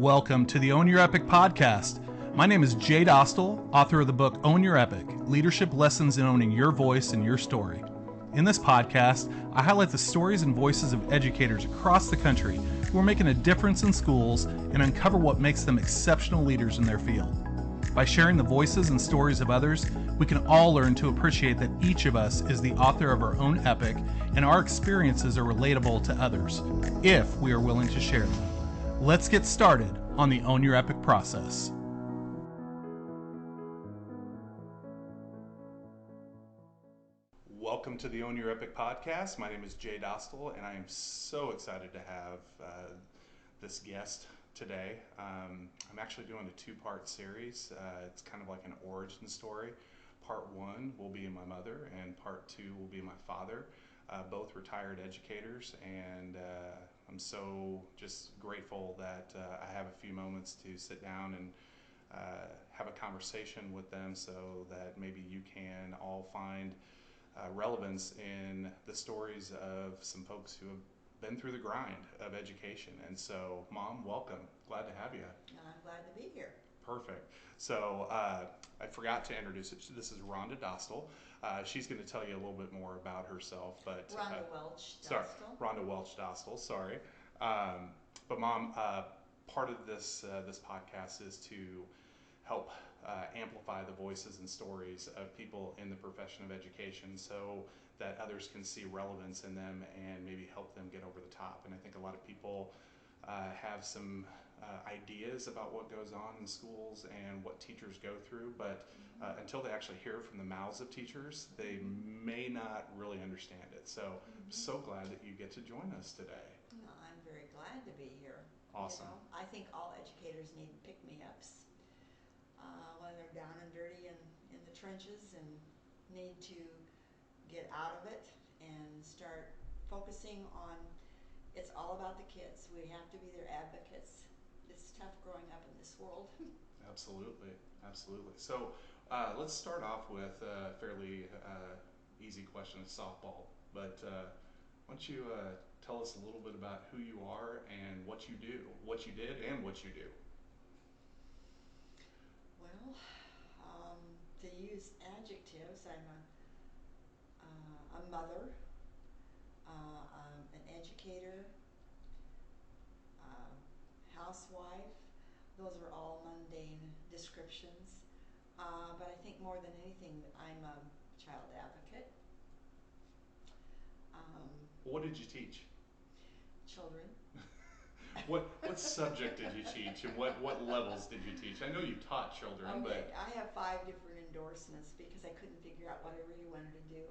welcome to the Own Your Epic podcast. My name is Jay Dostal, author of the book Own Your Epic, Leadership Lessons in Owning Your Voice and Your Story. In this podcast, I highlight the stories and voices of educators across the country who are making a difference in schools and uncover what makes them exceptional leaders in their field. By sharing the voices and stories of others, we can all learn to appreciate that each of us is the author of our own epic and our experiences are relatable to others, if we are willing to share them. Let's get started on the Own Your Epic process. Welcome to the Own Your Epic podcast. My name is Jay Dostal, and I am so excited to have this guest today. I'm actually doing a two-part series. It's kind of like an origin story. Part one will be my mother, and part two will be my father, both retired educators, and I'm so just grateful that I have a few moments to sit down and have a conversation with them so that maybe you can all find relevance in the stories of some folks who have been through the grind of education. And so, Mom, welcome. Glad to have you. I'm glad to be here. Perfect. So I forgot to introduce it. This is Ronda Dostal. She's going to tell you a little bit more about herself. But Ronda Welch Dostal. Sorry, Ronda Welch Dostal. Sorry. But Mom, part of this podcast is to help amplify the voices and stories of people in the profession of education so that others can see relevance in them and maybe help them get over the top. And I think a lot of people have some ideas about what goes on in schools and what teachers go through, but until they actually hear from the mouths of teachers, they may not really understand it. So I'm so glad that you get to join us today. No, I'm very glad to be here. Awesome. You know, I think all educators need pick-me-ups when they're down and dirty and in the trenches and need to get out of it and start focusing on it's all about the kids. We have to be their advocates. It's tough growing up in this world. Absolutely, absolutely. So let's start off with a fairly easy question of softball, but why don't you tell us a little bit about who you are and what you do, what you did and what you do. Well, to use adjectives, I'm a mother, an educator, housewife. Those are all mundane descriptions. But I think more than anything, I'm a child advocate. What did you teach? Children. What subject did you teach and what levels did you teach? I know you taught children, Okay, but I have 5 different endorsements because I couldn't figure out what I really wanted to do.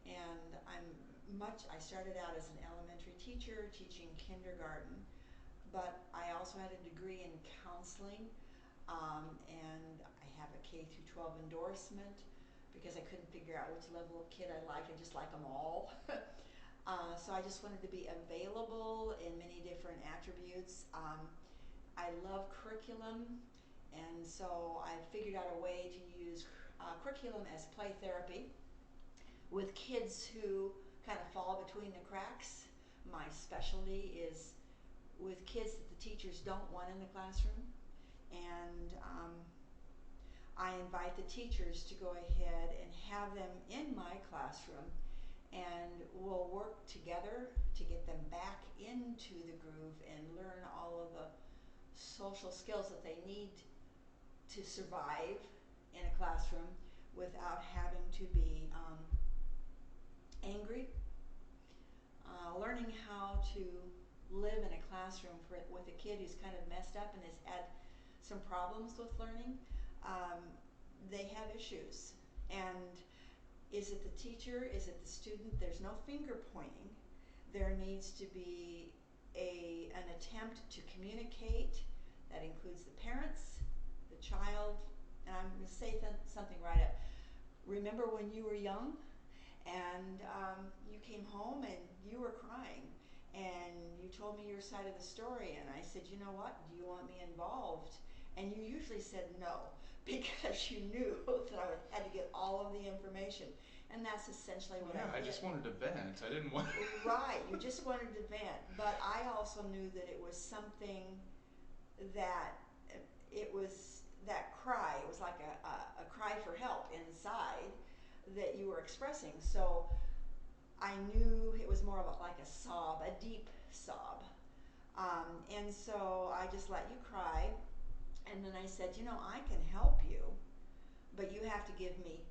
And I started out as an elementary teacher teaching kindergarten, but I also had a degree in counseling, and I have a K through 12 endorsement because I couldn't figure out which level of kid I like. I just like them all. So I just wanted to be available in many different attributes. I love curriculum, and so I figured out a way to use curriculum as play therapy with kids who kind of fall between the cracks. My specialty is with kids that the teachers don't want in the classroom, and I invite the teachers to go ahead and have them in my classroom, and we'll work together to get them back into the groove and learn all of the social skills that they need to survive in a classroom without having to be angry. Learning how to live in a classroom with a kid who's kind of messed up and has had some problems with learning. They have issues, and is it the teacher, is it the student? There's no finger pointing. There needs to be an attempt to communicate. That includes the parents, the child, and I'm going to say something right up. Remember when you were young and you came home and you were crying and you told me your side of the story, and I said, you know what, do you want me involved? And you usually said no because you knew that I had to get all of the information. And that's essentially what I did. I just wanted to vent. I didn't want. Right, you just wanted to vent. But I also knew that it was something that it was that cry. It was like a cry for help inside that you were expressing. So I knew it was more of like a sob, a deep sob. And so I just let you cry. And then I said, I can help you, but you have to give me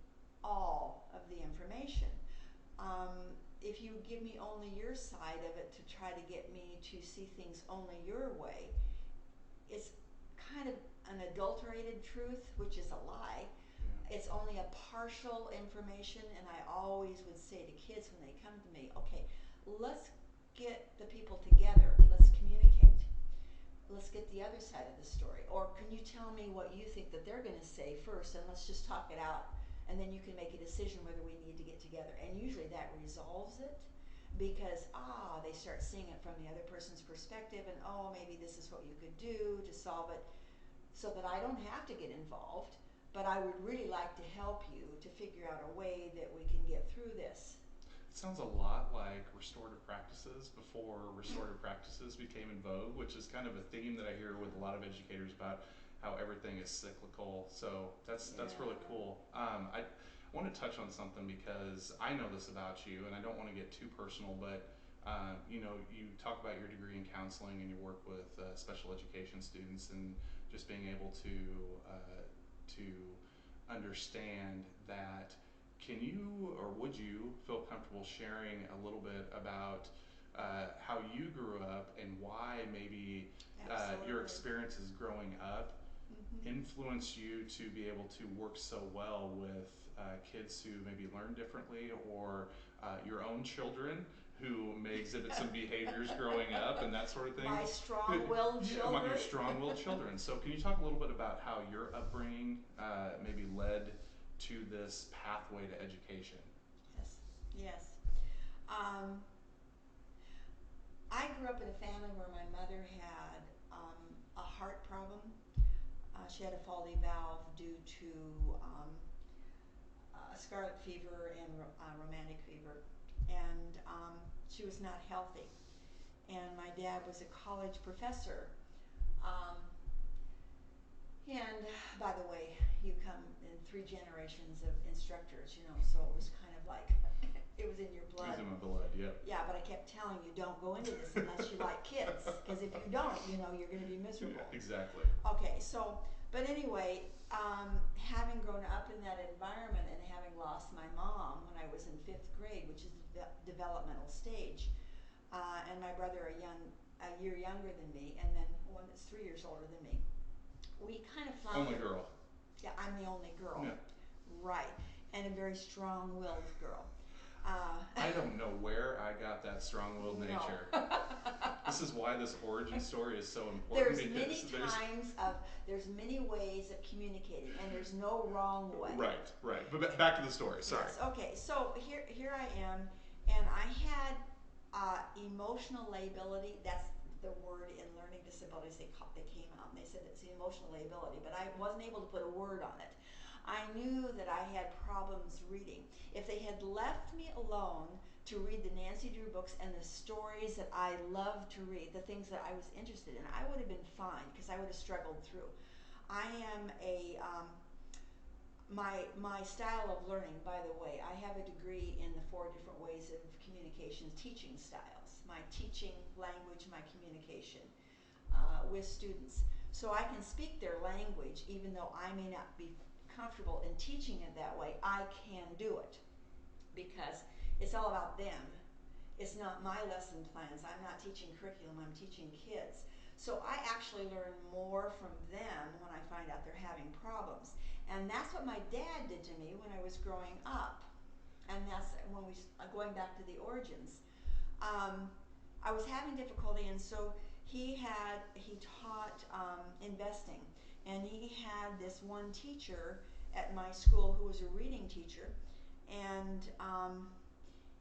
all of the information. If you give me only your side of it to try to get me to see things only your way, it's kind of an adulterated truth, which is a lie. Yeah. It's only a partial information, and I always would say to kids when they come to me, okay, let's get the people together, let's communicate, let's get the other side of the story, or can you tell me what you think that they're going to say first, and let's just talk it out, and then you can make a decision whether we need to get together. And usually that resolves it, because they start seeing it from the other person's perspective, and maybe this is what you could do to solve it, so that I don't have to get involved, but I would really like to help you to figure out a way that we can get through this. It sounds a lot like restorative practices before restorative practices became in vogue, which is kind of a theme that I hear with a lot of educators about how everything is cyclical. So that's really cool. I want to touch on something because I know this about you, and I don't want to get too personal, but you talk about your degree in counseling and your work with special education students, and just being able to understand that. Can you, or would you feel comfortable sharing a little bit about how you grew up and why maybe your experiences growing up influenced you to be able to work so well with kids who maybe learn differently, or your own children who may exhibit some behaviors growing up and that sort of thing? My strong-willed children. Your strong-willed children. So can you talk a little bit about how your upbringing maybe led to this pathway to education? Yes. I grew up in a family where my mother had a heart problem. She had a faulty valve due to scarlet fever and romantic fever, and she was not healthy. And my dad was a college professor. And by the way, you come in 3 generations of instructors, so it was kind of like it was in your blood. It was in my blood, yeah. Yeah, but I kept telling you, don't go into this unless you like kids, because if you don't, you're going to be miserable. Yeah, exactly. Okay, so, but anyway, having grown up in that environment and having lost my mom when I was in 5th grade, which is the developmental stage, and my brother a year younger than me, and then one that's 3 years older than me, we kind of found... Only girl. Yeah, I'm the only girl. Yeah. Right, and a very strong-willed girl. I don't know where I got that strong-willed nature. This is why this origin story is so important. There's many ways of communicating, and there's no wrong way. Right. But back to the story. Sorry. Yes. Okay. So here I am, and I had emotional lability. That's the word in learning disabilities. They came out and they said it's the emotional lability, but I wasn't able to put a word on it. I knew that I had problems reading. If they had left me alone to read the Nancy Drew books and the stories that I loved to read, the things that I was interested in, I would have been fine, because I would have struggled through. I am my style of learning, by the way, I have a degree in the 4 different ways of communication teaching styles. My teaching language, my communication with students. So I can speak their language, even though I may not be comfortable in teaching it that way. I can do it, because it's all about them. It's not my lesson plans. I'm not teaching curriculum, I'm teaching kids. So I actually learn more from them when I find out they're having problems. And that's what my dad did to me when I was growing up. And that's when going back to the origins. I was having difficulty, and so he taught investing. And he had this one teacher at my school who was a reading teacher, and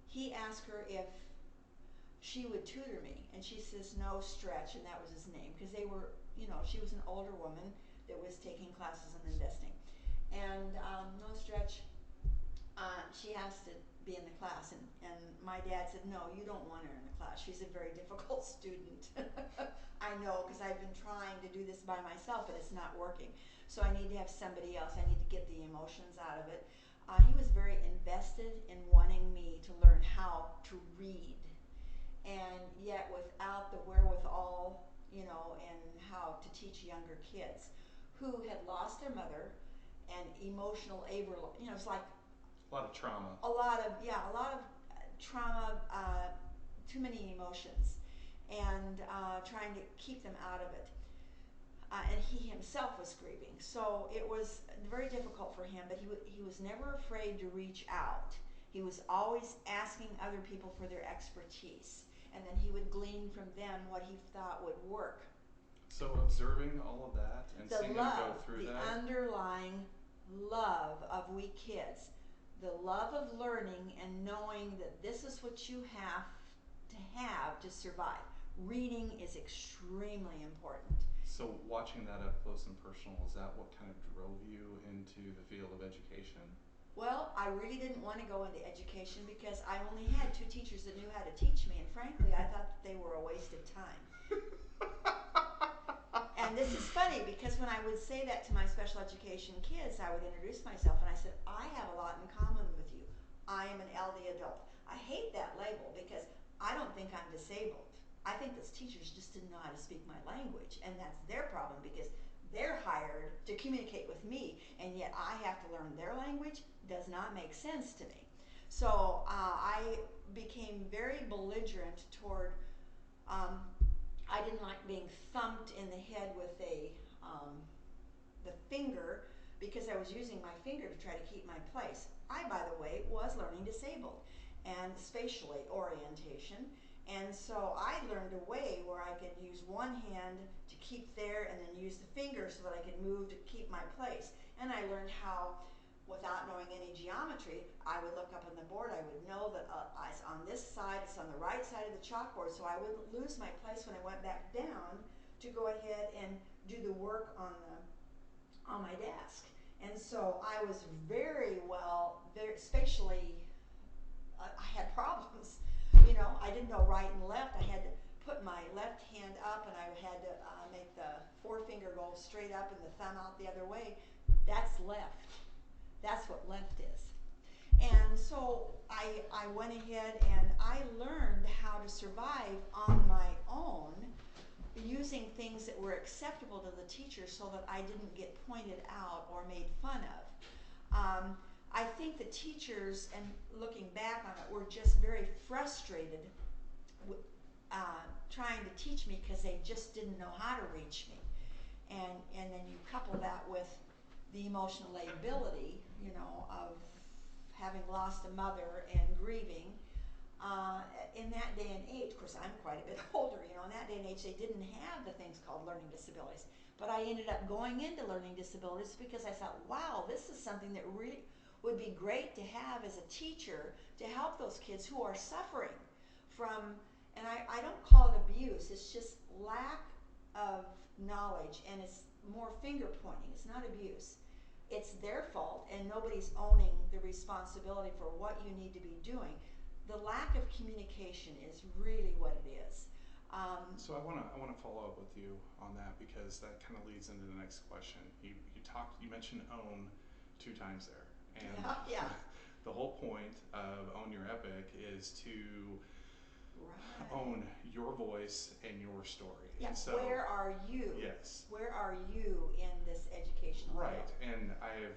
he asked her if she would tutor me, and she says, no, Stretch, and that was his name, because they were, she was an older woman that was taking classes in investing, and no, Stretch, she has to be in the class, and my dad said, no, you don't want her in the class. She's a very difficult student. I know, because I've been trying to do this by myself, but it's not working. So I need to have somebody else. I need to get the emotions out of it. He was very invested in wanting me to learn how to read, and yet without the wherewithal, and how to teach younger kids who had lost their mother and emotional it's like A lot of trauma. a lot of trauma, too many emotions, and trying to keep them out of it. And he himself was grieving, so it was very difficult for him. But he was never afraid to reach out. He was always asking other people for their expertise, and then he would glean from them what he thought would work. So observing all of that and The seeing them go love, through the that. underlying love of we kids, the love of learning and knowing that this is what you have to survive. Reading is extremely important. So watching that up close and personal, is that what kind of drove you into the field of education? Well, I really didn't want to go into education because I only had 2 teachers that knew how to teach me, and frankly, I thought that they were a waste of time. And this is funny because when I would say that to my special education kids, I would introduce myself and I said, I have a lot in common with you. I am an LD adult. I hate that label because I don't think I'm disabled. I think those teachers just didn't know how to speak my language, and that's their problem because they're hired to communicate with me, and yet I have to learn their language. Does not make sense to me. So I became very belligerent toward, I didn't like being thumped in the head with the finger, because I was using my finger to try to keep my place. I, by the way, was learning disabled and spatially orientation. And so I learned a way where I could use one hand to keep there and then use the finger so that I could move to keep my place. And I learned how, without knowing any geometry, I would look up on the board. I would know that it's on this side, it's on the right side of the chalkboard, so I wouldn't lose my place when I went back down to go ahead and do the work on my desk. And so I was very spatially, I had problems. I didn't know right and left. I had to put my left hand up, and I had to make the forefinger go straight up and the thumb out the other way. That's left. That's what left is. And so I went ahead and I learned how to survive on my own using things that were acceptable to the teacher so that I didn't get pointed out or made fun of. I think the teachers, and looking back on it, were just very frustrated trying to teach me because they just didn't know how to reach me. And then you couple that with the emotional lability, of having lost a mother and grieving. In that day and age, of course I'm quite a bit older, in that day and age they didn't have the things called learning disabilities. But I ended up going into learning disabilities because I thought, wow, this is something that really would be great to have as a teacher to help those kids who are suffering from, and I don't call it abuse, it's just lack of knowledge, and it's more finger pointing. It's not abuse. It's their fault, and nobody's owning the responsibility for what you need to be doing. The lack of communication is really what it is. So I want to follow up with you on that, because that kind of leads into the next question. You mentioned own 2 times there, and yeah. the whole point of Own Your Epic is to Right. own your voice and your story. Yeah. And so, where are you? Yes. Where are you in this educational Right. field? And I have,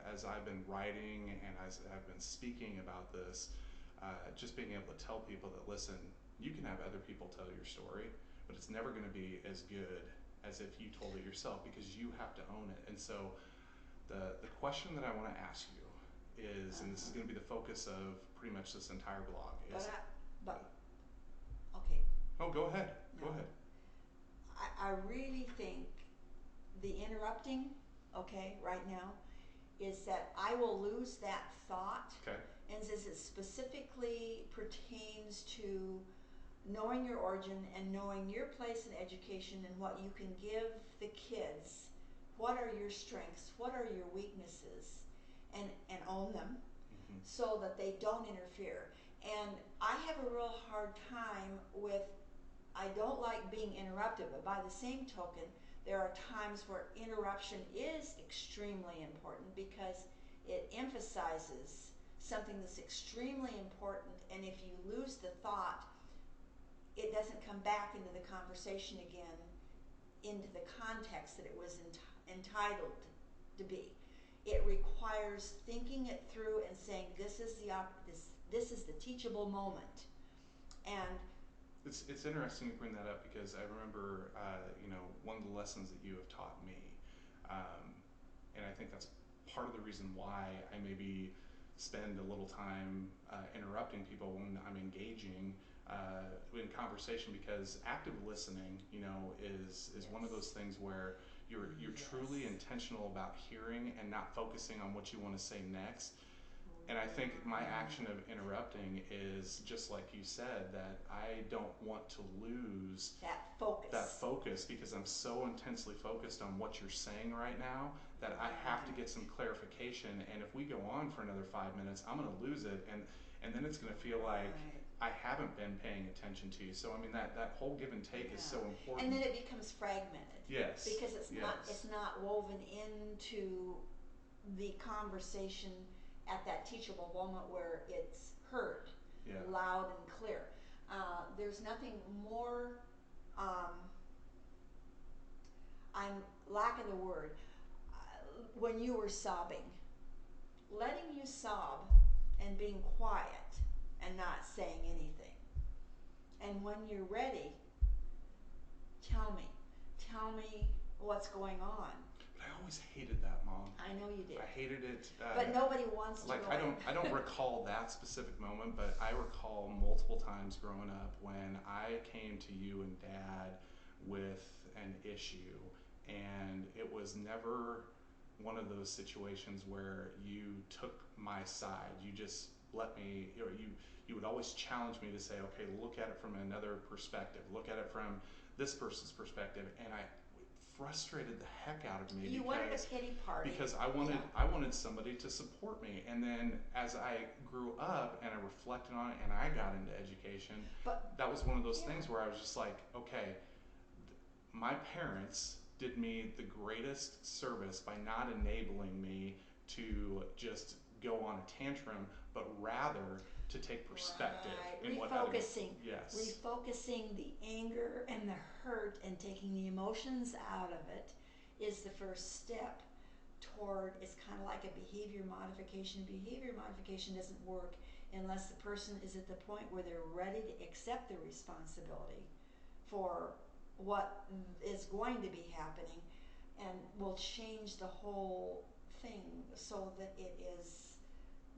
as I've been writing and as I've been speaking about this, just being able to tell people that, listen, you can have other people tell your story, but it's never going to be as good as if you told it yourself, because you have to own it. And so the question that I want to ask you is, and this is going to be the focus of pretty much this entire blog, is... Okay. Oh, go ahead. Go ahead. I really think the interrupting, right now, is that I will lose that thought. Okay. And since it specifically pertains to knowing your origin and knowing your place in education and what you can give the kids, what are your strengths, what are your weaknesses, and own them. Mm-hmm. so that they don't interfere. And I have a real hard time with, I don't like being interrupted, but by the same token, there are times where interruption is extremely important because it emphasizes something that's extremely important, and if you lose the thought, it doesn't come back into the conversation again, into the context that it was entitled to be. It requires thinking it through and saying, this is the teachable moment. And it's interesting to bring that up because I remember, one of the lessons that you have taught me, and I think that's part of the reason why I maybe spend a little time interrupting people when I'm engaging in conversation, because active listening, is Yes. one of those things where you're Yes. truly intentional about hearing and not focusing on what you want to say next. And I think my action of interrupting is just like you said, that I don't want to lose that focus because I'm so intensely focused on what you're saying right now that I have to get some clarification. And if we go on for another 5 minutes, I'm going to lose it, and then it's going to feel like I haven't been paying attention to you. So I mean that whole give and take is so important. And then it becomes fragmented. Yes. Because it's not woven into the conversation at that teachable moment where it's heard loud and clear. There's nothing more, I'm lacking the word, when you were sobbing, letting you sob and being quiet and not saying anything. And when you're ready, tell me what's going on. But I always hated that, Mom. I know you did. I hated it. But nobody wants to. Like I don't recall that specific moment, but I recall multiple times growing up when I came to you and Dad with an issue, and it was never one of those situations where you took my side. You just let me, you would always challenge me to say, okay, look at it from another perspective. Look at it from this person's perspective, and it frustrated the heck out of me. You wanted a pity party. Because I wanted somebody to support me. And then as I grew up and I reflected on it and I got into education, that was one of those things where I was just like, okay, my parents did me the greatest service by not enabling me to just go on a tantrum, but rather to take perspective in what other refocusing the anger and the hurt and taking the emotions out of it is the first step toward, it's kind of like a behavior modification. Behavior modification doesn't work unless the person is at the point where they're ready to accept the responsibility for what is going to be happening and will change the whole thing so that it is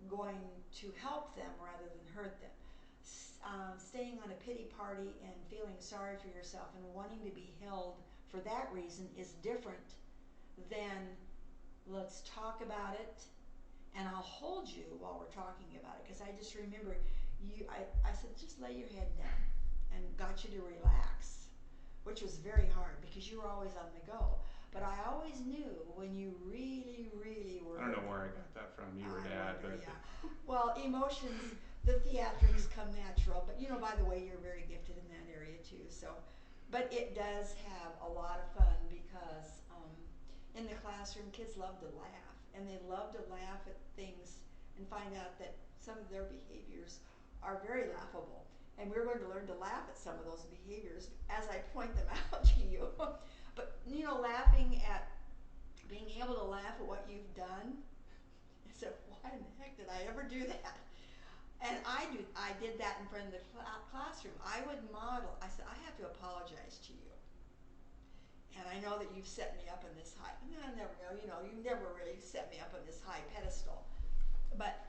going to help them rather than hurt them. Staying on a pity party and feeling sorry for yourself and wanting to be held for that reason is different than let's talk about it and I'll hold you while we're talking about it. Because I just remember I said just lay your head down and got you to relax, which was very hard because you were always on the go. But I always knew when you really, really were. I don't know where I got that from, you or Dad. But well, emotions, the theatrics come natural. But by the way, you're very gifted in that area too. So, but it does have a lot of fun because in the classroom, kids love to laugh, and they love to laugh at things and find out that some of their behaviors are very laughable. And we're going to learn to laugh at some of those behaviors as I point them out to you. But laughing at, being able to laugh at what you've done. I said, why in the heck did I ever do that? And I did that in front of the classroom. I would model. I said, I have to apologize to you. And I know that you've set me up in this high. I never know. You never really set me up on this high pedestal. But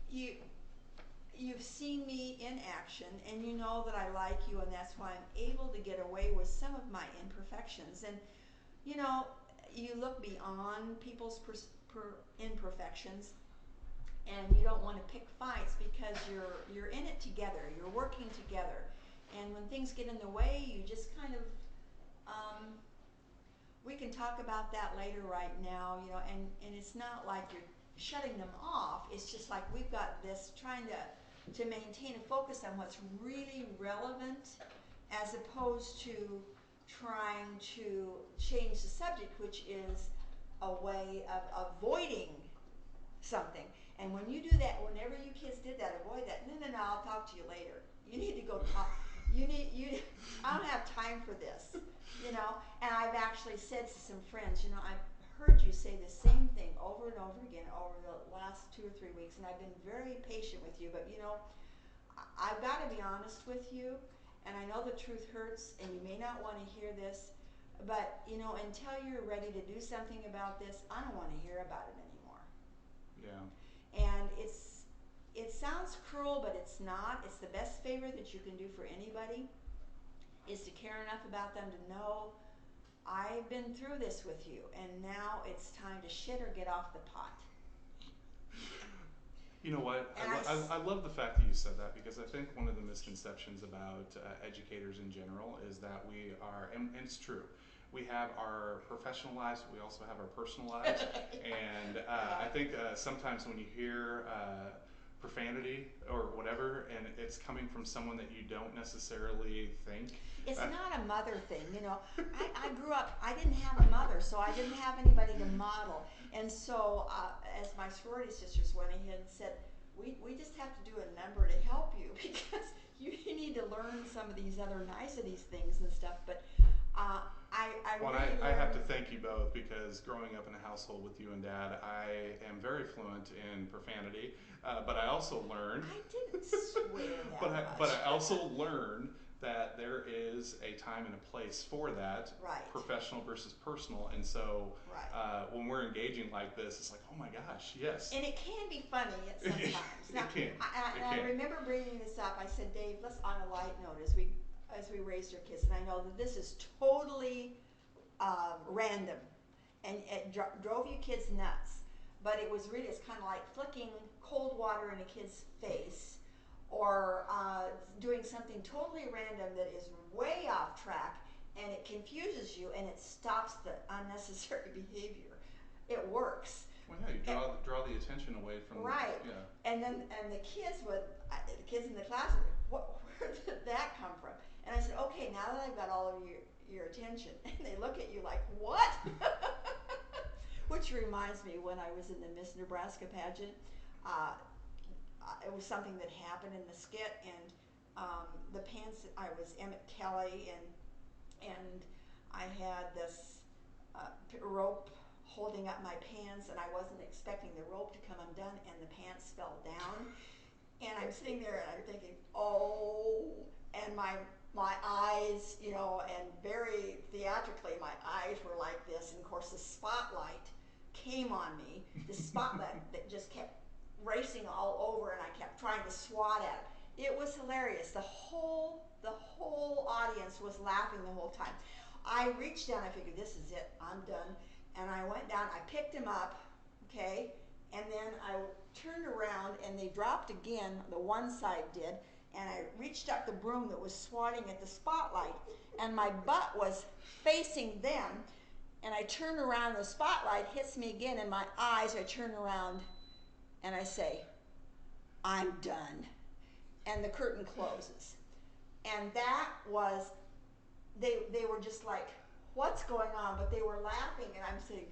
you've seen me in action, and you know that I like you, and that's why I'm able to get away with some of my imperfections. And you look beyond people's imperfections, and you don't want to pick fights because you're in it together. You're working together, and when things get in the way, you just kind of we can talk about that later right now, and it's not like you're shutting them off. It's just like we've got this trying to maintain a focus on what's really relevant, as opposed to trying to change the subject, which is a way of avoiding something. And when you do that, whenever you kids did that, avoid that. No, I'll talk to you later. You need to go talk. I don't have time for this, And I've actually said to some friends, I've heard you say the same thing over and over again over the last 2 or 3 weeks, and I've been very patient with you, but I've got to be honest with you, and I know the truth hurts, and you may not want to hear this, but until you're ready to do something about this, I don't want to hear about it anymore. Yeah. And it sounds cruel, but it's not. It's the best favor that you can do for anybody, is to care enough about them to know, I've been through this with you, and now it's time to shit or get off the pot. You know what? I love the fact that you said that, because I think one of the misconceptions about educators in general is that we are, and it's true, we have our professional lives, we also have our personal lives. And I think sometimes when you hear profanity or whatever, and it's coming from someone that you don't necessarily think. It's not a mother thing, I grew up, I didn't have a mother, so I didn't have anybody to model. And so as my sorority sisters went ahead and said, we just have to do a number to help you, because you need to learn some of these other niceties things and stuff. But I have to thank you both, because growing up in a household with you and Dad, I am very fluent in profanity, but I also learned. I didn't swear that much. But I also learned that there is a time and a place for that, right. Professional versus personal. And so right. When we're engaging like this, it's like, oh my gosh, yes. And it can be funny at sometimes. It can. I remember bringing this up. I said, Dave, let's, on a light note, as we raised our kids, and I know that this is totally random, and it drove you kids nuts, but it was really, it's kind of like flicking cold water in a kid's face, or doing something totally random that is way off track, and it confuses you, and it stops the unnecessary behavior. It works. Well, yeah, you draw the attention away from right. Yeah. And the kids in the class would, where did that come from? And I said, okay, now that I've got all of your attention, and they look at you like, what? Which reminds me, when I was in the Miss Nebraska pageant, it was something that happened in the skit, and the pants, I was Emmett Kelly, and I had this rope holding up my pants, and I wasn't expecting the rope to come undone, and the pants fell down, and I'm sitting there, and I'm thinking, oh, and my eyes, and very theatrically, my eyes were like this, and of course the spotlight came on me, the spotlight that just kept racing all over, and I kept trying to swat at it. It was hilarious. The whole audience was laughing the whole time. I reached down, I figured, this is it, I'm done, and I went down, I picked him up, okay, and then I turned around, and they dropped again, the one side did, and I reached up the broom that was swatting at the spotlight, and my butt was facing them, and I turned around, the spotlight hits me again in my eyes, I turn around, and I say, I'm done. And the curtain closes. And that was, they were just like, what's going on? But they were laughing, and I'm saying,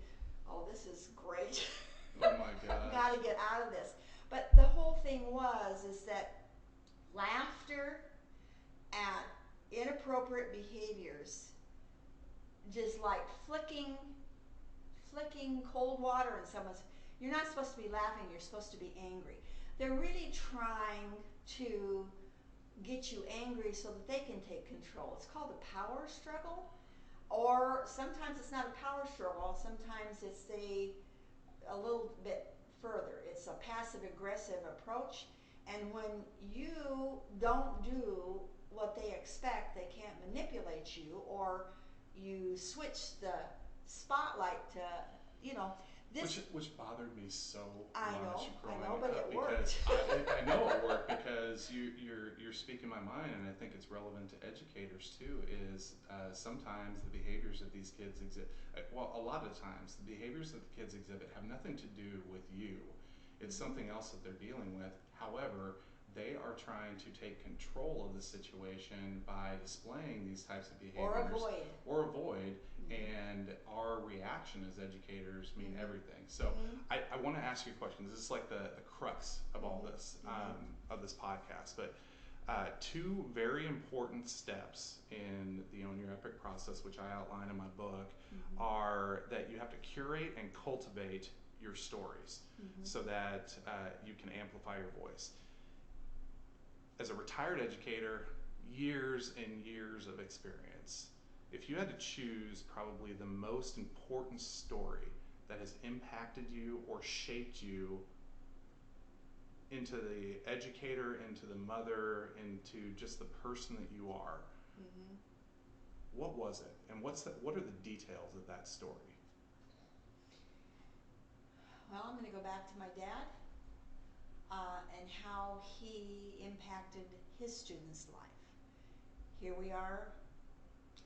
oh, this is great. Oh my gosh. Got to get out of this. But the whole thing is that laughter at inappropriate behaviors, just like flicking cold water in someone's, you're not supposed to be laughing, you're supposed to be angry. They're really trying to get you angry so that they can take control. It's called a power struggle, or sometimes it's not a power struggle, sometimes it's a little bit further. It's a passive-aggressive approach, and when you don't do what they expect, they can't manipulate you, or you switch the spotlight to, which bothered me so I much know, growing but up, it worked. because I know it worked, because you're you're speaking my mind, and I think it's relevant to educators too, is sometimes the behaviors that these kids exhibit, well, a lot of times, the behaviors that the kids exhibit have nothing to do with you. It's something else that they're dealing with. However, they are trying to take control of the situation by displaying these types of behaviors. Or avoid. And our reaction as educators mean everything. So I want to ask you a question. This is like the crux of all this, of this podcast. But two very important steps in the Own Your Epic process, which I outline in my book, are that you have to curate and cultivate your stories so that you can amplify your voice. As a retired educator, years and years of experience. If you had to choose probably the most important story that has impacted you or shaped you into the educator, into the mother, into just the person that you are, what was it? And what are the details of that story? Well, I'm going to go back to my dad and how he impacted his students' life. Here we are.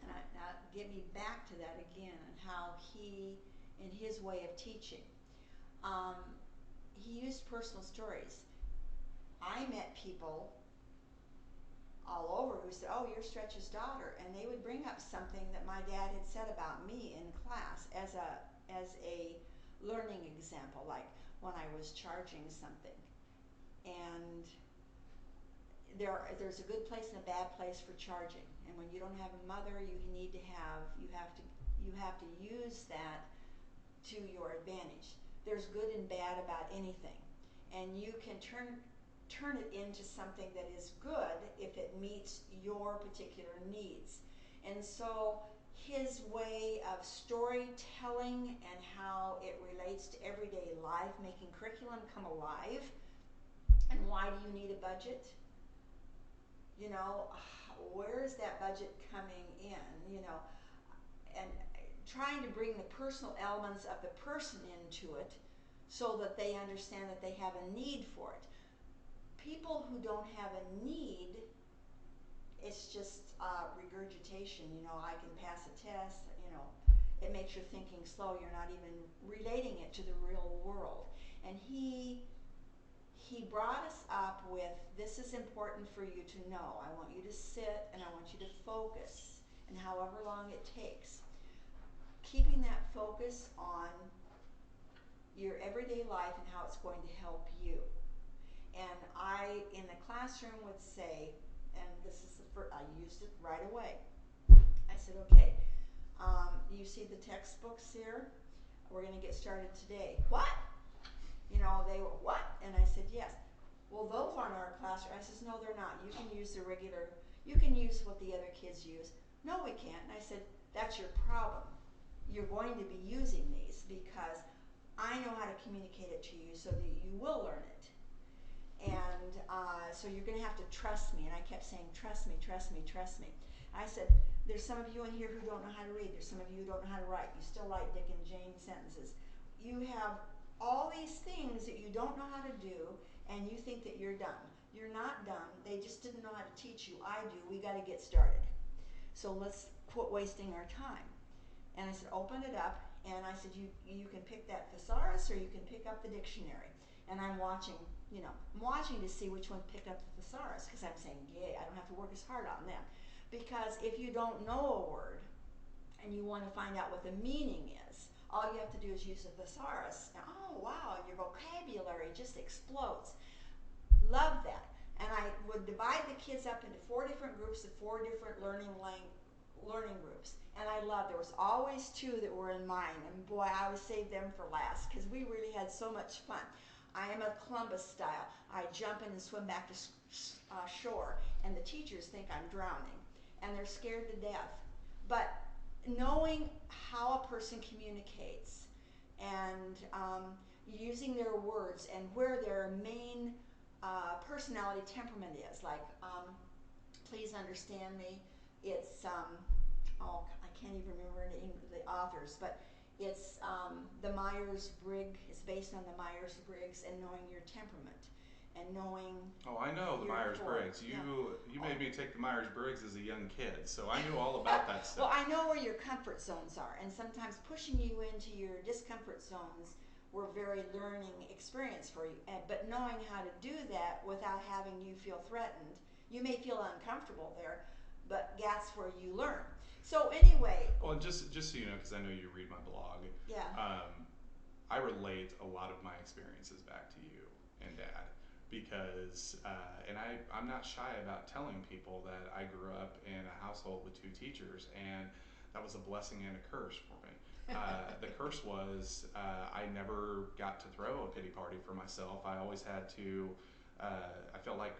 And now get me back to that again, and how he, in his way of teaching, he used personal stories. I met people all over who said, "Oh, you're Stretch's daughter," and they would bring up something that my dad had said about me in class as a learning example, like when I was charging something. And there's a good place and a bad place for charging, and when you don't have a mother, you have to use that to your advantage. There's good and bad about anything, and you can turn it into something that is good if it meets your particular needs. And so his way of storytelling and how it relates to everyday life, making curriculum come alive. And why do you need a budget? You know, where is that budget coming in? You know, and trying to bring the personal elements of the person into it so that they understand that they have a need for it. People who don't have a need, it's just regurgitation. You know, I can pass a test. You know, it makes your thinking slow. You're not even relating it to the real world. And he brought us up with, this is important for you to know. I want you to sit and I want you to focus, and however long it takes. Keeping that focus on your everyday life and how it's going to help you. And I, in the classroom, would say, and this is the first, I used it right away. I said, okay, you see the textbooks here? We're going to get started today. What? You know, they were, what? And I said, yes. Well, those aren't our classroom. I says, no, they're not. You can use the regular, you can use what the other kids use. No, we can't. And I said, that's your problem. You're going to be using these because I know how to communicate it to you so that you will learn it. And so you're going to have to trust me. And I kept saying, trust me, trust me, trust me. I said, there's some of you in here who don't know how to read. There's some of you who don't know how to write. You still like Dick and Jane sentences. You have all these things that you don't know how to do, and you think that you're done. You're not done. They just didn't know how to teach you. I do. We got to get started. So let's quit wasting our time. And I said, open it up. And I said, you can pick that thesaurus or you can pick up the dictionary. And I'm watching, you know, I'm watching to see which one picked up the thesaurus, because I'm saying, yay, I don't have to work as hard on them. Because if you don't know a word and you want to find out what the meaning is, all you have to do is use a thesaurus. And, oh, wow, your vocabulary just explodes. Love that. And I would divide the kids up into 4 different groups of 4 different learning groups. And I loved, there was always 2 that were in mine. And boy, I always saved them for last because we really had so much fun. I am a Columbus style. I jump in and swim back to shore. And the teachers think I'm drowning. And they're scared to death. But knowing how a person communicates and using their words and where their main personality temperament is, like please understand me, it's oh, I can't even remember the authors, but it's the Myers-Briggs, it's based on the Myers-Briggs and knowing your temperament. and knowing Oh, I know the your core. Myers-Briggs. Yeah. You made me take the Myers-Briggs as a young kid, so I knew all about that Well, stuff. I know where your comfort zones are, and sometimes pushing you into your discomfort zones were very learning experience for you. But knowing how to do that without having you feel threatened, you may feel uncomfortable there, but that's where you learn. So anyway, Well, and just so you know, because I know you read my blog, yeah. I relate a lot of my experiences back to you and Dad because, and I'm not shy about telling people that I grew up in a household with two teachers, and that was a blessing and a curse for me. The curse was I never got to throw a pity party for myself. I always had to, I felt like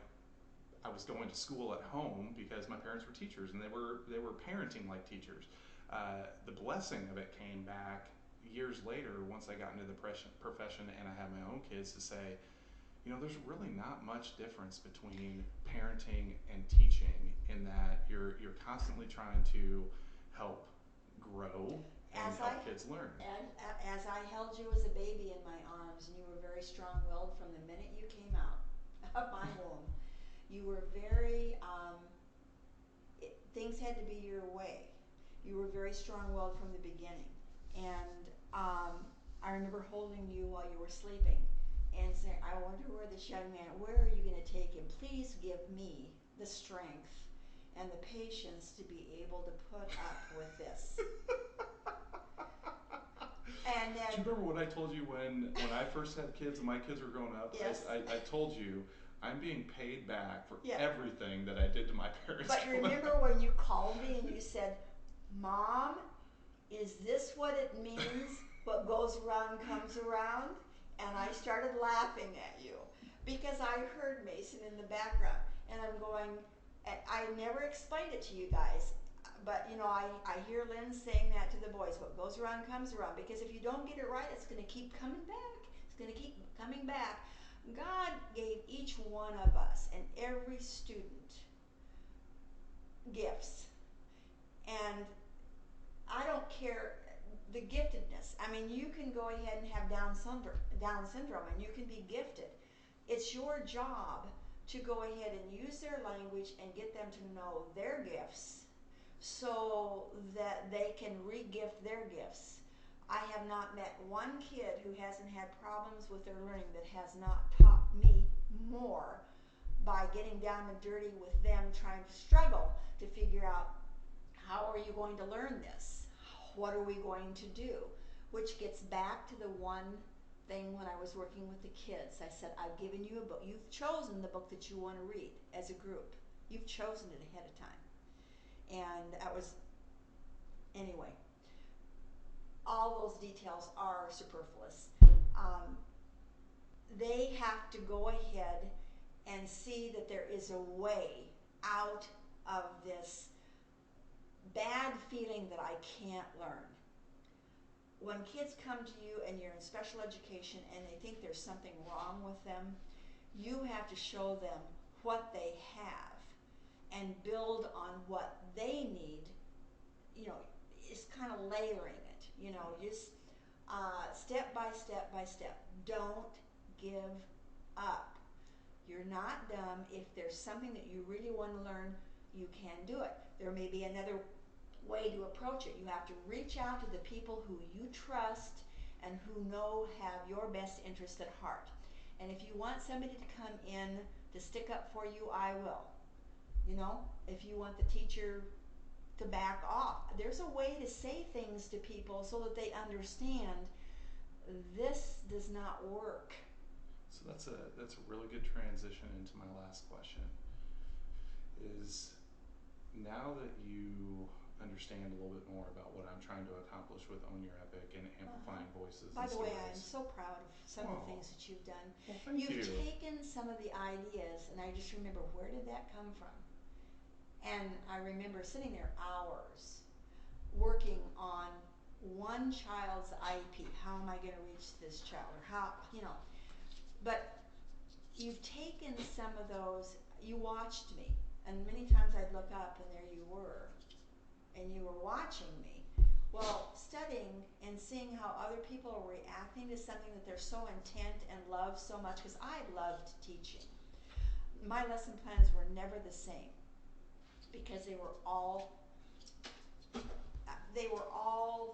I was going to school at home because my parents were teachers and they were parenting like teachers. The blessing of it came back years later once I got into the profession and I had my own kids to say, you know, there's really not much difference between parenting and teaching in that you're constantly trying to help grow and As help kids learn. as I held you as a baby in my arms, and you were very strong-willed from the minute you came out of my womb. You were very, things had to be your way. You were very strong-willed from the beginning. And I remember holding you while you were sleeping and saying, I wonder where this young man, where are you going to take him? Please give me the strength and the patience to be able to put up with this. And then, do you remember what I told you when I first had kids and my kids were growing up? Yes. I told you I'm being paid back for Yeah. everything that I did to my parents. But remember when you called me and you said, Mom, is this what it means? What goes around comes around? And I started laughing at you because I heard Mason in the background, and I'm going, and I never explained it to you guys. But you know, I hear Lynn saying that to the boys, what goes around comes around, because if you don't get it right, it's going to keep coming back. It's going to keep coming back. God gave each one of us and every student gifts. And I don't care the giftedness. I mean, you can go ahead and have Down syndrome, and you can be gifted. It's your job to go ahead and use their language and get them to know their gifts so that they can re-gift their gifts. I have not met one kid who hasn't had problems with their learning that has not taught me more by getting down and dirty with them, trying to struggle to figure out, how are you going to learn this? What are we going to do? Which gets back to the one thing when I was working with the kids. I said, I've given you a book. You've chosen the book that you want to read as a group. You've chosen it ahead of time. And that was, anyway, all those details are superfluous. They have to go ahead and see that there is a way out of this bad feeling that I can't learn. When kids come to you and you're in special education and they think there's something wrong with them, you have to show them what they have and build on what they need. You know, it's kind of layering it, you know, just step by step by step. Don't give up. You're not dumb. If there's something that you really want to learn, you can do it. There may be another way to approach it. You have to reach out to the people who you trust and who have your best interest at heart. And if you want somebody to come in to stick up for you, I will. You know, if you want the teacher to back off, there's a way to say things to people so that they understand this does not work. So that's a really good transition into my last question. Is now that you understand a little bit more about what I'm trying to accomplish with Own Your Epic and amplifying voices By and the way, stories. I'm so proud of some of the things that you've done. Well, thank you. You've taken some of the ideas, and I just remember, where did that come from? And I remember sitting there hours working on one child's IEP. How am I going to reach this child? Or how, you know. But you've taken some of those, you watched me, and many times I'd look up and there you were, and you were watching me. Well, studying and seeing how other people are reacting to something that they're so intent and love so much, because I loved teaching. My lesson plans were never the same because they were all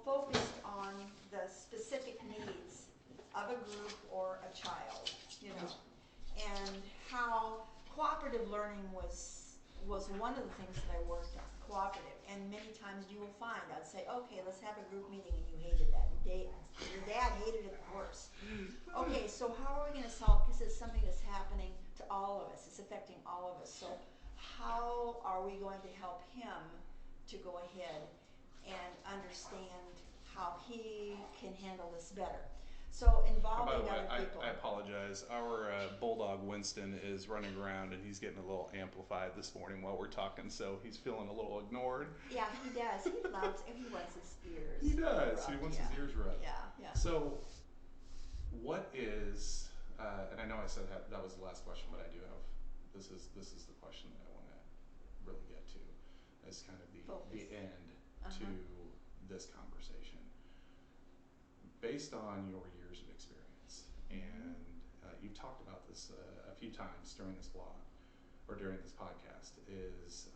focused on the specific needs of a group or a child, you know. And how cooperative learning was one of the things that I worked on, cooperative. And many times you will find, I'd say, okay, let's have a group meeting, and you hated that. Your dad hated it worse. Okay, so how are we going to solve, because it's something that's happening to all of us, it's affecting all of us. So how are we going to help him to go ahead and understand how he can handle this better? So By the involving way, other people. I apologize. Our bulldog Winston is running around and he's getting a little amplified this morning while we're talking, so he's feeling a little ignored. Yeah, he does. He loves it. He wants his ears. He does. He rubbed, wants yeah. his ears rubbed. Yeah, yeah. So, what is? And I know I said that was the last question, but I do have. This is the question that I want to really get to, as kind of the end to this conversation. Based on your years of experience, and you've talked about this a few times during this blog or during this podcast, is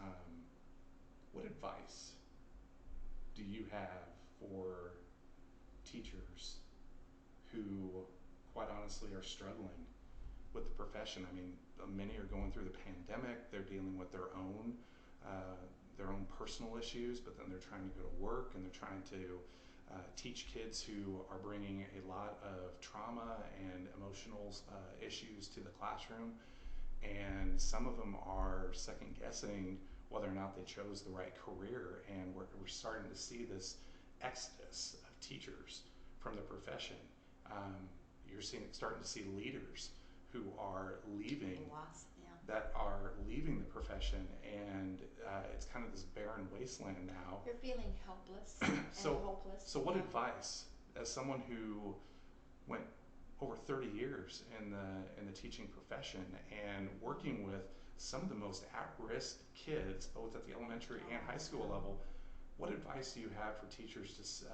what advice do you have for teachers who, quite honestly, are struggling with the profession? I mean, many are going through the pandemic. They're dealing with their own personal issues, but then they're trying to go to work and they're trying to teach kids who are bringing a lot of trauma and emotional issues to the classroom. And some of them are second guessing whether or not they chose the right career. And we're starting to see this exodus of teachers from the profession. You're starting to see leaders who are leaving, that are leaving the profession, and it's kind of this barren wasteland now. They're feeling helpless and hopeless. So what advice, as someone who went over 30 years in the teaching profession and working with some of the most at-risk kids, both at the elementary and high school level, what advice do you have for teachers to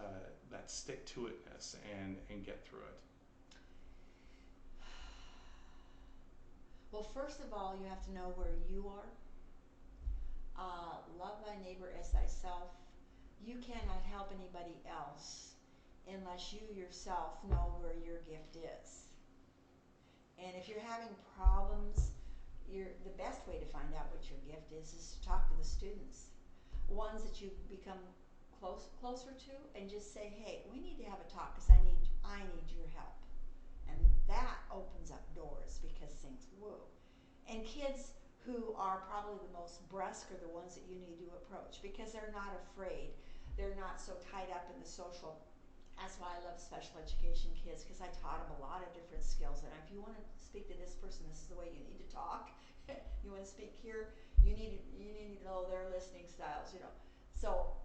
that stick-to-itness and get through it? Well, first of all, you have to know where you are. Love thy neighbor as thyself. You cannot help anybody else unless you yourself know where your gift is. And if you're having problems, the best way to find out what your gift is to talk to the students, ones that you've become closer to, and just say, hey, we need to have a talk because I need your help. And that opens up doors, because things woo. And kids who are probably the most brusque are the ones that you need to approach, because they're not afraid. They're not so tied up in the social. That's why I love special education kids, because I taught them a lot of different skills. And if you want to speak to this person, this is the way you need to talk. You want to speak here, you need to know their listening styles, you know. So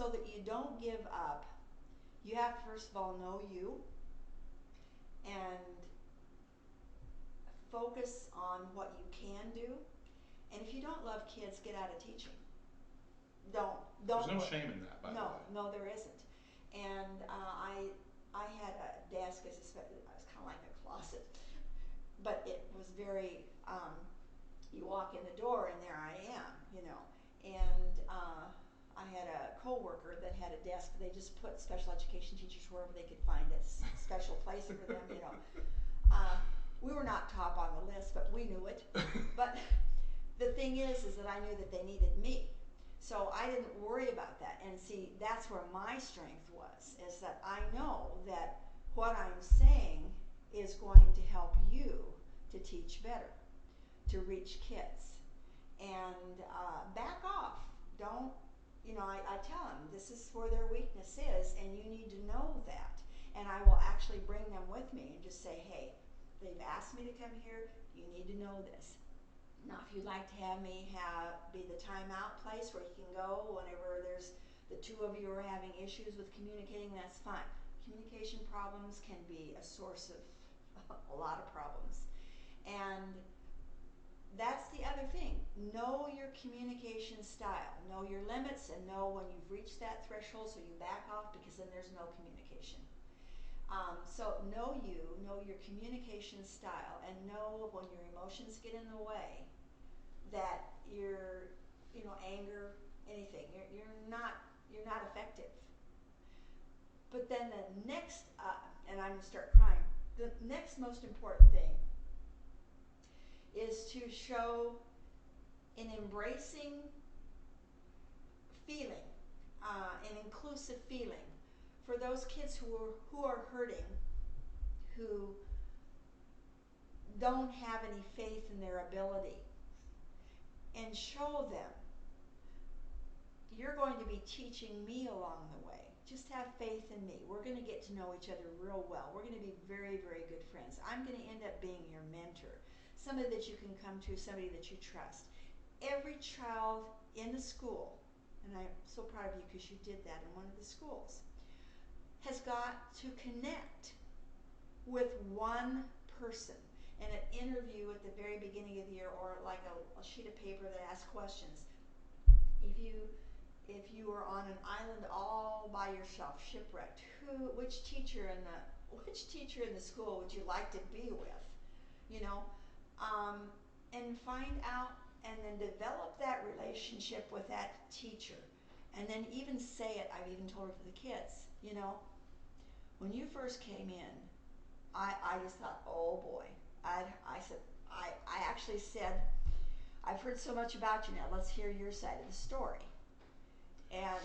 that you don't give up, you have to first of all know you and focus on what you can do. And if you don't love kids, get out of teaching. Don't. There's no shame in that, by the way. No, there isn't. And I had a desk, it was kind of like a closet, but it was very. You walk in the door and there I am, you know. And I had a coworker that had a desk. They just put special education teachers wherever they could find a special place for them, you know. We were not top on the list, but we knew it. But the thing is that I knew that they needed me. So I didn't worry about that. And see, that's where my strength was, is that I know that what I'm saying is going to help you to teach better, to reach kids. And back off. Don't, I tell them this is where their weakness is, and you need to know that. And I will actually bring them with me and just say, hey, they've asked me to come here, you need to know this. Now, if you'd like to have me be the timeout place where you can go whenever the two of you are having issues with communicating, that's fine. Communication problems can be a source of a lot of problems. And that's the other thing. know your communication style, know your limits, and know when you've reached that threshold so you back off, because then there's no communication. So know your communication style, and know when your emotions get in the way that you're, anger, anything, you're not effective. But then the next, and I'm gonna start crying, the next most important thing is to show an embracing feeling, an inclusive feeling for those kids who are hurting, who don't have any faith in their ability, and show them, you're going to be teaching me along the way. Just have faith in me. We're going to get to know each other real well. We're going to be very, very good friends. I'm going to end up being your mentor, somebody that you can come to, somebody that you trust. Every child in the school, and I'm so proud of you because you did that in one of the schools, has got to connect with one person. In an interview at the very beginning of the year, or like a sheet of paper that asks questions, if you were on an island all by yourself, shipwrecked, which teacher in the school would you like to be with? And find out, and then develop that relationship with that teacher, and then even say it. I've even told it to the kids. When you first came in, I just thought, oh boy. I actually said, I've heard so much about you now. Let's hear your side of the story. And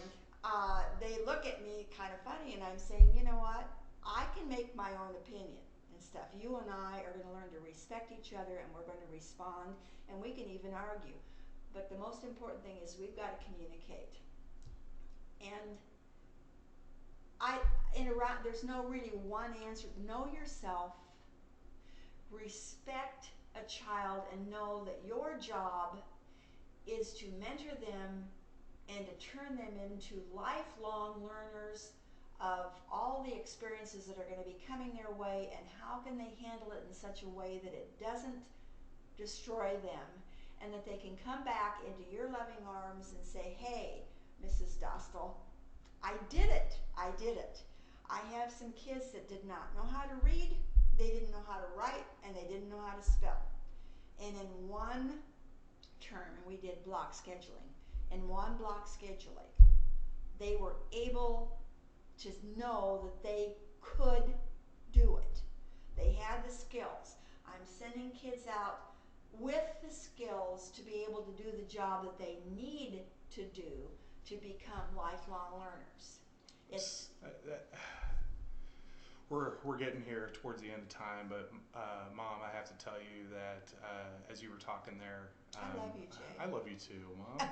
they look at me kind of funny, and I'm saying, you know what? I can make my own opinion and stuff. You and I are going to learn to respect each other, and we're going to respond, and we can even argue. But the most important thing is we've got to communicate. And there's no really one answer. Know yourself, respect a child, and know that your job is to mentor them and to turn them into lifelong learners of all the experiences that are going to be coming their way, and how can they handle it in such a way that it doesn't destroy them, and that they can come back into your loving arms and say, hey, Mrs. Dostal, I did it. I have some kids that did not know how to read, they didn't know how to write, and they didn't know how to spell. And in one term, and we did block scheduling, in one block scheduling, they were able to know that they could do it. They had the skills. I'm sending kids out with the skills to be able to do the job that they need to do to become lifelong learners. We're getting here towards the end of time, but Mom, I have to tell you that as you were talking there, I love you, Jay. I love you too, Mom.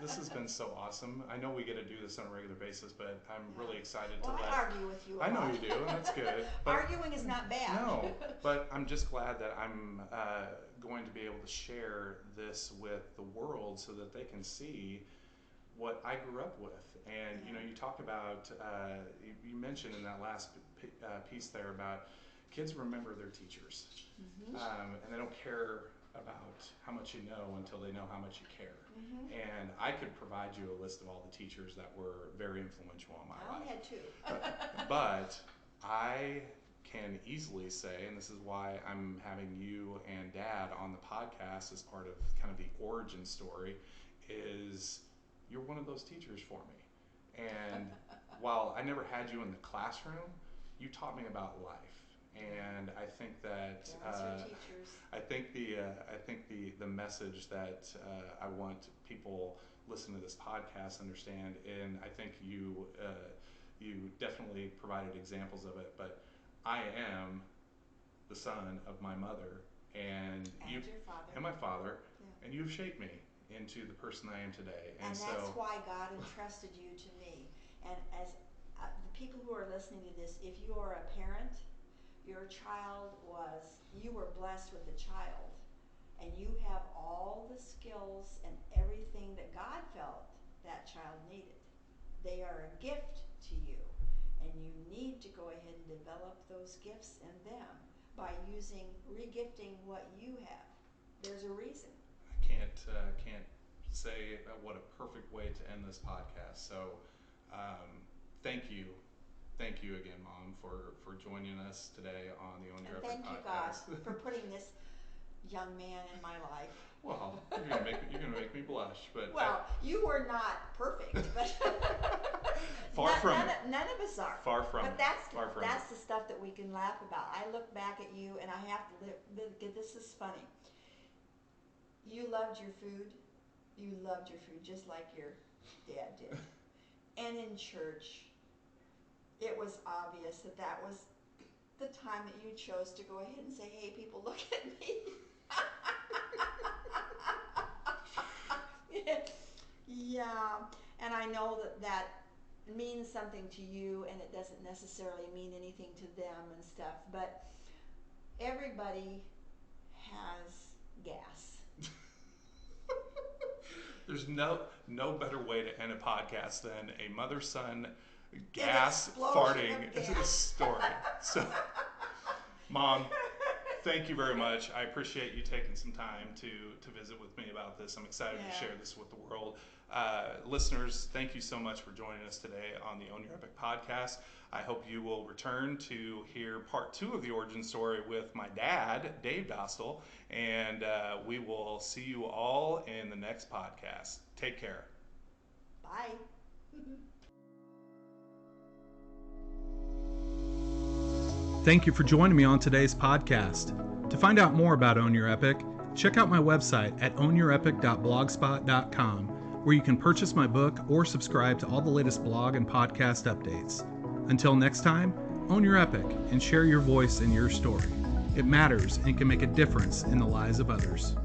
This has been so awesome. I know we get to do this on a regular basis, but I'm really excited to I argue with you a lot. I know you do, and that's good. But arguing is not bad. No, but I'm just glad that I'm going to be able to share this with the world so that they can see what I grew up with. And you talk about, you mentioned in that last piece there about kids remember their teachers, and they don't care about how much you know until they know how much you care. And I could provide you a list of all the teachers that were very influential in my life. I only had two. but I can easily say, and this is why I'm having you and Dad on the podcast as part of kind of the origin story, is you're one of those teachers for me. And while I never had you in the classroom, you taught me about life. And I think that I think the message that I want people listening to this podcast understand, and I think you definitely provided examples of it. But I am the son of my mother, and your father, and my father, and you've shaped me into the person I am today. And that's why God entrusted you to me. And as the people who are listening to this, if you are a parent, you were blessed with a child, and you have all the skills and everything that God felt that child needed. They are a gift to you, and you need to go ahead and develop those gifts in them by regifting what you have. There's a reason. I can't can't say what a perfect way to end this podcast. So thank you again, Mom, for joining us today on the Own Your Epic Thank you, God, podcast. for putting this young man in my life. Well, you're gonna make me blush, but well, you were not perfect, but far from it. None of us are. Far from but it. That's the stuff that we can laugh about. I look back at you, and I have to this is funny. You loved your food. You loved your food just like your dad did. And in church, it was obvious that was the time that you chose to go ahead and say, "Hey, people, look at me." Yeah, and I know that means something to you, and it doesn't necessarily mean anything to them and stuff, but everybody has gas. There's no better way to end a podcast than a mother-son gas farting story. So, Mom, thank you very much. I appreciate you taking some time to visit with me about this. I'm excited to share this with the world. Listeners, thank you so much for joining us today on the Own Your Epic podcast. I hope you will return to hear part 2 of the origin story with my dad, Dave Dostal, and we will see you all in the next podcast. Take care. Bye. Thank you for joining me on today's podcast. To find out more about Own Your Epic, check out my website at ownyourepic.blogspot.com, where you can purchase my book or subscribe to all the latest blog and podcast updates. Until next time, own your epic and share your voice and your story. It matters and can make a difference in the lives of others.